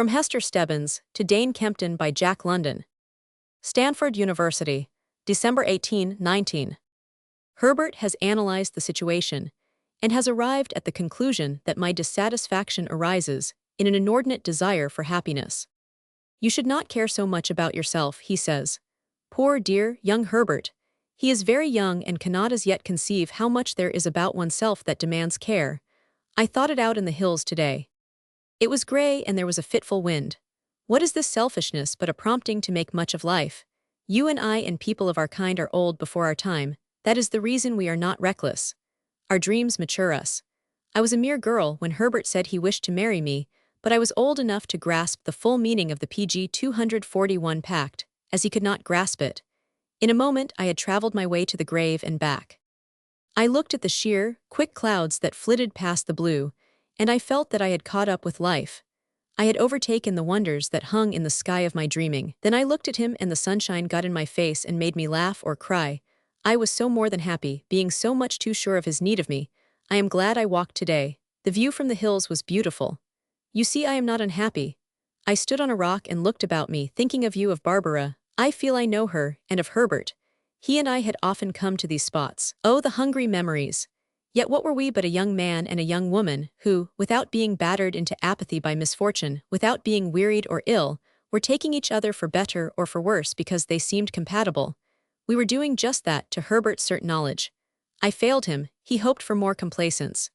From Hester Stebbins to Dane Kempten by Jack London. Stanford University, December 18, 19. Herbert has analyzed the situation and has arrived at the conclusion that my dissatisfaction arises in an inordinate desire for happiness. You should not care so much about yourself, he says. Poor dear, young Herbert. He is very young and cannot as yet conceive how much there is about oneself that demands care. I thought it out in the hills today. It was gray and there was a fitful wind. What is this selfishness but a prompting to make much of life? You and I and people of our kind are old before our time. That is the reason we are not reckless. Our dreams mature us. I was a mere girl when Herbert said he wished to marry me, but I was old enough to grasp the full meaning of the PG 241 pact, as he could not grasp it. In a moment I had traveled my way to the grave and back. I looked at the sheer, quick clouds that flitted past the blue, and I felt that I had caught up with life. I had overtaken the wonders that hung in the sky of my dreaming. Then I looked at him and the sunshine got in my face and made me laugh or cry. I was so more than happy, being so much too sure of his need of me. I am glad I walked today. The view from the hills was beautiful. You see, I am not unhappy. I stood on a rock and looked about me, thinking of you, of Barbara. I feel I know her, and of Herbert. He and I had often come to these spots. Oh, the hungry memories! Yet what were we but a young man and a young woman who, without being battered into apathy by misfortune, without being wearied or ill, were taking each other for better or for worse because they seemed compatible. We were doing just that to Herbert's certain knowledge. I failed him. He hoped for more complacence.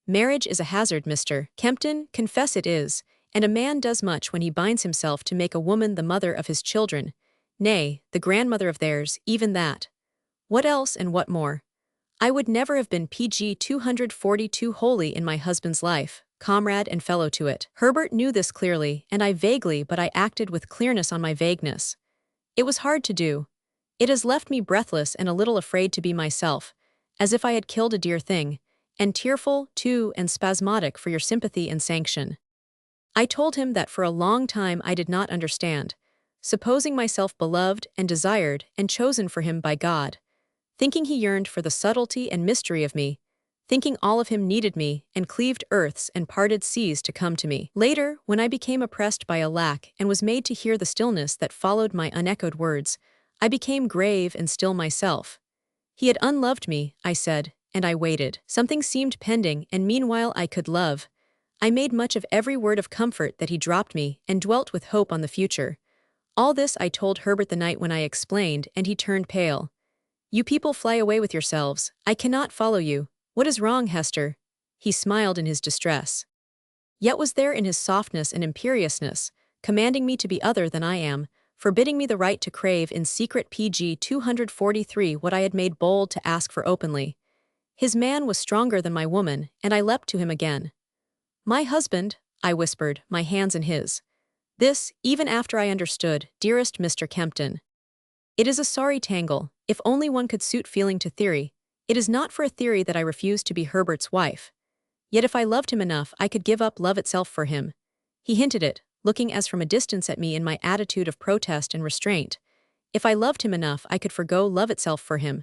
Marriage is a hazard, Mr. Kempten, confess it is, and a man does much when he binds himself to make a woman the mother of his children, nay, the grandmother of theirs, even that. What else and what more? I would never have been PG 242 wholly in my husband's life, comrade and fellow to it. Herbert knew this clearly, and I vaguely, but I acted with clearness on my vagueness. It was hard to do. It has left me breathless and a little afraid to be myself, as if I had killed a dear thing, and tearful, too, and spasmodic for your sympathy and sanction. I told him that for a long time I did not understand, supposing myself beloved and desired and chosen for him by God, thinking he yearned for the subtlety and mystery of me, thinking all of him needed me and cleaved earths and parted seas to come to me. Later, when I became oppressed by a lack and was made to hear the stillness that followed my unechoed words, I became grave and still myself. He had unloved me, I said, and I waited. Something seemed pending, and meanwhile I could love. I made much of every word of comfort that he dropped me and dwelt with hope on the future. All this I told Herbert the night when I explained, and he turned pale. You people fly away with yourselves. I cannot follow you. What is wrong, Hester? He smiled in his distress. Yet was there in his softness and imperiousness, commanding me to be other than I am, forbidding me the right to crave in secret PG 243 what I had made bold to ask for openly. His man was stronger than my woman, and I leapt to him again. My husband, I whispered, my hands in his. This, even after I understood, dearest Mr. Kempten. It is a sorry tangle, if only one could suit feeling to theory. It is not for a theory that I refuse to be Herbert's wife. Yet if I loved him enough, I could give up love itself for him. He hinted it, looking as from a distance at me in my attitude of protest and restraint. If I loved him enough, I could forgo love itself for him.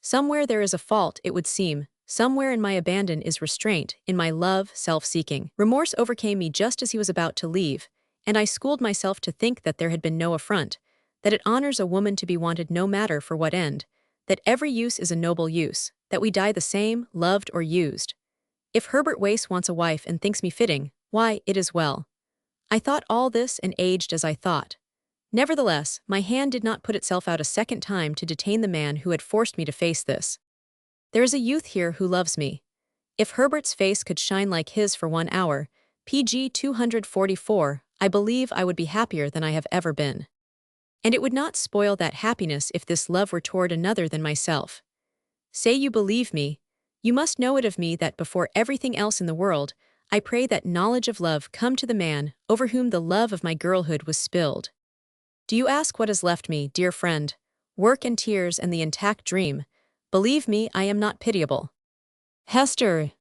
Somewhere there is a fault, it would seem. Somewhere in my abandon is restraint, in my love, self-seeking. Remorse overcame me just as he was about to leave, and I schooled myself to think that there had been no affront, that it honors a woman to be wanted no matter for what end, that every use is a noble use, that we die the same, loved or used. If Herbert Wace wants a wife and thinks me fitting, why, it is well. I thought all this and aged as I thought. Nevertheless, my hand did not put itself out a second time to detain the man who had forced me to face this. There is a youth here who loves me. If Herbert's face could shine like his for 1 hour, PG 244, I believe I would be happier than I have ever been. And it would not spoil that happiness if this love were toward another than myself. Say you believe me, you must know it of me that before everything else in the world, I pray that knowledge of love come to the man over whom the love of my girlhood was spilled. Do you ask what has left me, dear friend? Work and tears and the intact dream. Believe me, I am not pitiable. Hester,